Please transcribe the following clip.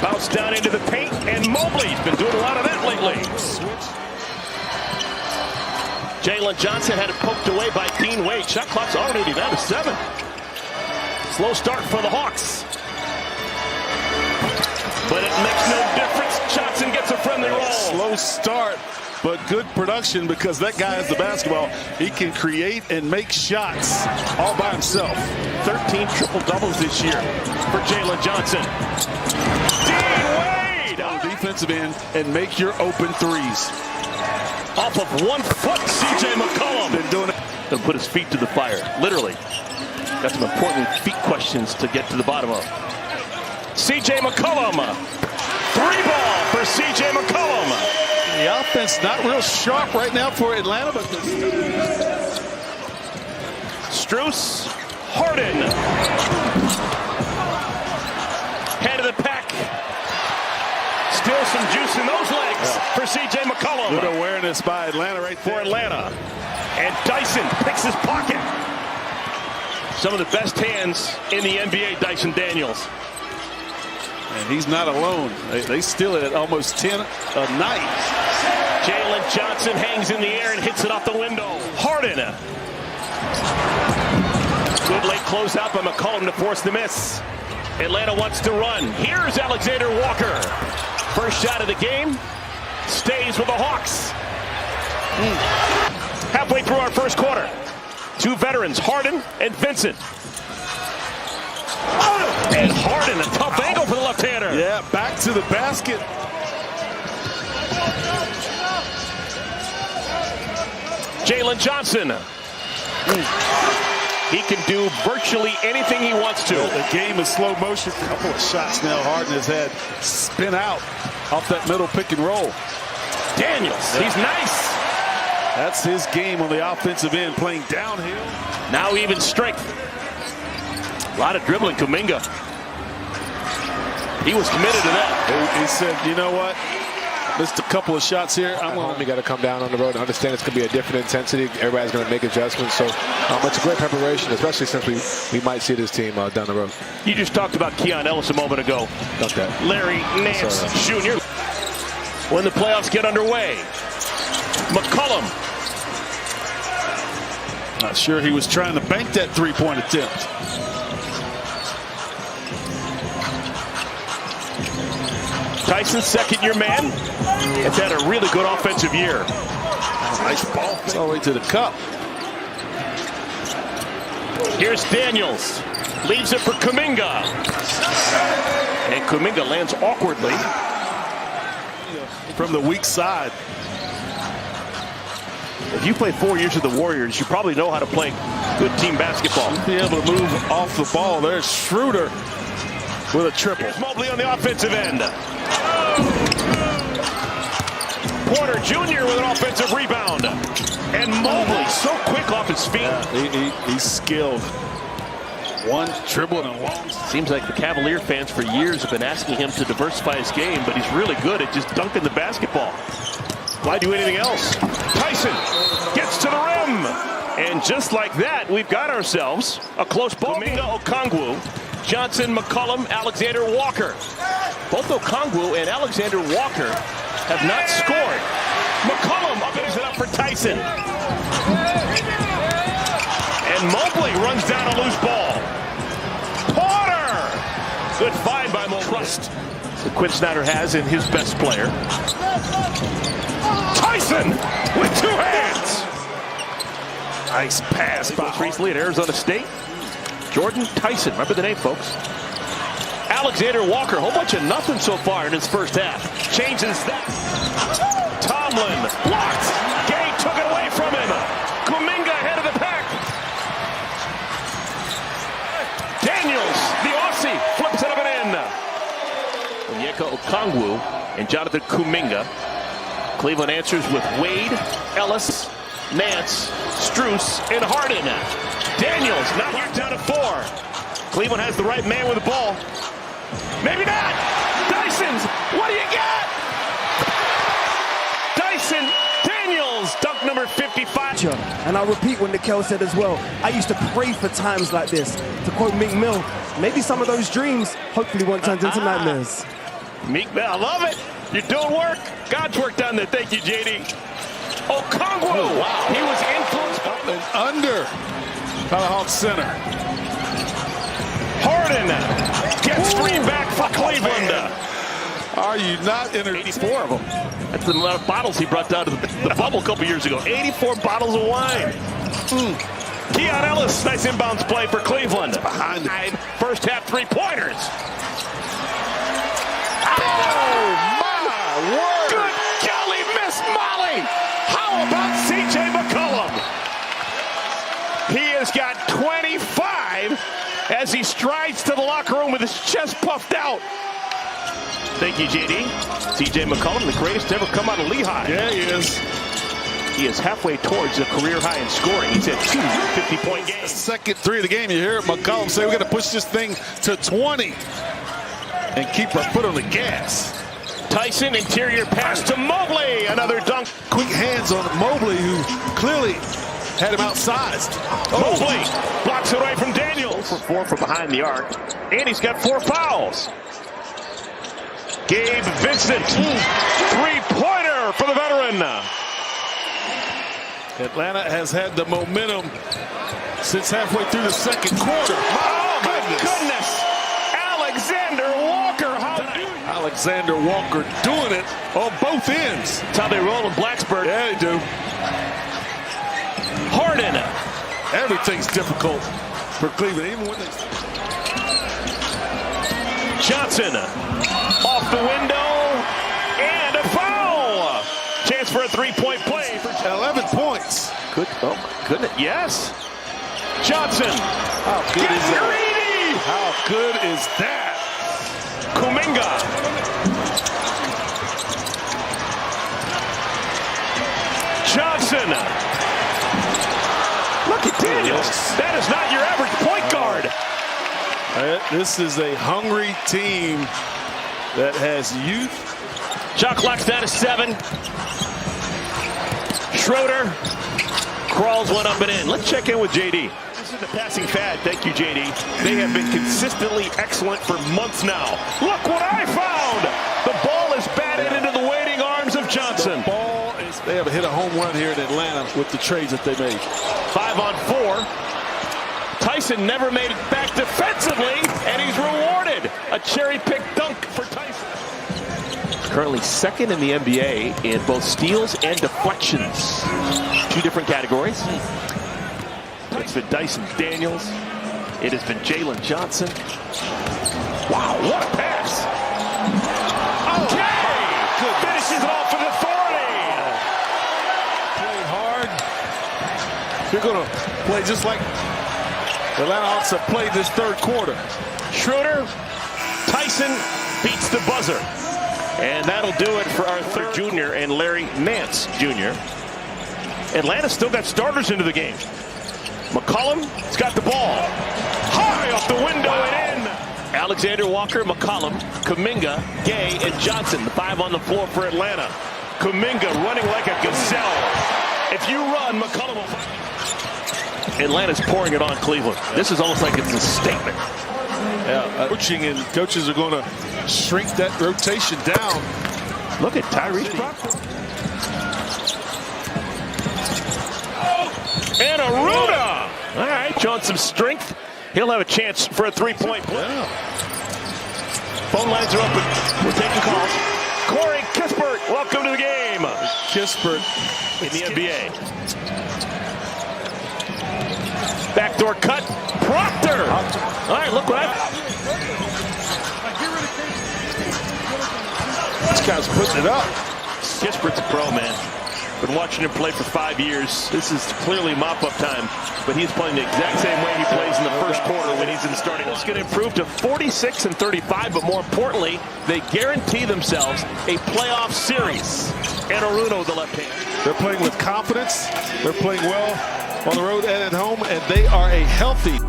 Bounce down into the paint, and Mobley's been doing a lot of that lately. Jalen Johnson had it poked away by Dean Wade. Shot clock's already down to 7. Slow start for the Hawks. But it makes no difference. Johnson gets a friendly roll. Slow start, but good production because that guy has the basketball. He can create and make shots all by himself. 13 triple-doubles this year for Jalen Johnson. Dean Wade! On the defensive end and make your open threes. Off of 1 foot, C.J. McCollum. Been doing it. He'll put his feet to the fire, literally. Got some important feet questions to get to the bottom of. C.J. McCollum. 3-ball for C.J. McCollum. The offense not real sharp right now for Atlanta, but Strus, Harden. Head of the pack. Still some juice in those legs for C.J. McCollum. Good awareness by Atlanta right there. For Atlanta. And Dyson picks his pocket. Some of the best hands in the NBA, Dyson Daniels. And he's not alone. They steal it at almost 10 a night. Jalen Johnson hangs in the air and hits it off the window. Harden. Good late closeout by McCollum to force the miss. Atlanta wants to run. Here's Alexander Walker. First shot of the game. Stays with the Hawks. Halfway through our first quarter. 2 veterans, Harden and Vincent. And Harden, a tough angle for the left-hander. Yeah, back to the basket. Jalen Johnson. He can do virtually anything he wants to. The game is slow motion. A couple of shots now. Harden has had spin out off that middle pick and roll. Daniels, he's nice. That's his game on the offensive end, playing downhill. Now even strength. A lot of dribbling, Kuminga. He was committed to that. He said, you know what? Missed a couple of shots here. You got to come down on the road and understand it's going to be a different intensity. Everybody's going to make adjustments. So it's a great preparation, especially since we might see this team down the road. You just talked about Keon Ellis a moment ago. Not that. Larry Nance Jr. When the playoffs get underway. McCollum. Not sure he was trying to bank that three-point attempt. Tyson, second-year man, has had a really good offensive year. Nice ball all the way to the cup. Here's Daniels. Leaves it for Kuminga. And Kuminga lands awkwardly. From the weak side. If you play 4 years with the Warriors, you probably know how to play good team basketball. Be able to move off the ball. There's Schroeder with a triple. Here's Mobley on the offensive end. Porter Jr. with an offensive rebound. And Mobley so quick off his feet. Yeah, he's skilled. One dribble and a long. Seems like the Cavalier fans for years have been asking him to diversify his game, but he's really good at just dunking the basketball. Why do anything else? Tyson gets to the rim. And just like that, we've got ourselves a close ball. Kuminga, Okongwu, Johnson, McCollum, Alexander Walker. Both Okongwu and Alexander Walker have not scored. McCollum opens it up for Tyson. And Mobley runs down a loose ball. Porter! Good find by Mobley. Trust that Quinn Snyder has in his best player. Tyson with 2 hands. Nice pass by recently at Arizona State. Jordan Tyson, remember the name, folks. Alexander Walker, a whole bunch of nothing so far in his first half. Changes that. Tomlin blocked. Gay took it away from him. Kuminga ahead of the pack. Daniels, the Aussie, flips it up and in. Onyeka Okongwu and Jonathan Kuminga. Cleveland answers with Wade, Ellis, Nance, Strus, and Harden. Daniels not here, down to 4. Cleveland has the right man with the ball. Maybe not. Dyson's. What do you got? Dyson Daniels, dunk number 55. And I'll repeat what Nikel said as well. I used to pray for times like this. To quote Meek Mill, maybe some of those dreams hopefully won't turn into nightmares. Meek, I love it. You're doing work. God's work down there. Thank you, JD. Okongwu. Oh, wow. He was influenced by And under Tomahawk Center. Harden gets three back for Cleveland. Are you not 84 of them. That's the amount of bottles he brought down to the bubble a couple years ago. 84 bottles of wine. Keon Ellis, nice inbounds play for Cleveland. Behind it. First half three-pointers. Oh, my word. Good golly, Miss Molly. How about C.J. McCollum? He has got 25 as he strides to the locker room with his chest puffed out. Thank you, JD. C.J. McCollum, the greatest to ever come out of Lehigh. Yeah, he is. He is halfway towards a career high in scoring. He's had 2 50-point games. Second three of the game. You hear McCollum say, we got to push this thing to 20 and keep our foot on the gas. Tyson, interior pass to Mobley. Another dunk. Quick hands on Mobley, who clearly had him outsized. Mobley blocks it away from Daniels. 4 from behind the arc. And he's got 4 fouls. Gabe Vincent, three-pointer for the veteran. Atlanta has had the momentum since halfway through the second quarter. Oh, my goodness. Alexander Walker. Alexander Walker doing it on both ends. That's how they roll in Blacksburg. Yeah, they do. Harden. Everything's difficult for Cleveland, even when they... Johnson off the window and a foul. Chance for a three-point play. 11 points. Good. Oh, my goodness. Yes. Johnson. How good is that? How good is that? Kuminga. Johnson. Look at Daniels. That is not your average point guard. This is a hungry team that has youth. Shot clock's down to 7. Schroeder crawls one up and in. Let's check in with JD. This is the passing fad. Thank you, JD. They have been consistently excellent for months now. Look what I found. The ball is batted into the waiting arms of Johnson. They have hit a home run here in Atlanta with the trades that they made. 5 on 4. Tyson never made it back defensively, and he's rewarded. A cherry-picked dunk for Tyson. Currently second in the NBA in both steals and deflections. 2 different categories. It's been Dyson Daniels. It has been Jalen Johnson. Wow, what a pass. Okay. Good. Finishes it off with authority. Play hard. You're going to play just like the Atlanta Hawks have played this third quarter. Schroeder, Tyson beats the buzzer. And that'll do it for our third junior and Larry Nance Jr. Atlanta still got starters into the game. McCollum's got the ball. High off the window and in. Alexander Walker, McCollum, Kuminga, Gay, and Johnson. The 5 on the floor for Atlanta. Kuminga running like a gazelle. If you run, McCollum will find. Atlanta's pouring it on Cleveland. This is almost like it's a statement. Yeah, coaching and coaches are going to shrink that rotation down. Look at Tyrese. And Aruna. All right, showing some strength. He'll have a chance for a three-point play. Yeah. Phone lines are open. We're taking calls. Corey Kispert, welcome to the game. Kispert in the NBA. Backdoor cut. Proctor. All right, look what this guy's putting it up. Kispert's a pro, man. Been watching him play for 5 years. This is clearly mop-up time, but he's playing the exact same way he plays in the first quarter when he's in starting. It's going to improve to 46 and 35, but more importantly, they guarantee themselves a playoff series. And Aruna with the left hand. They're playing with confidence. They're playing well on the road and at home, and they are a healthy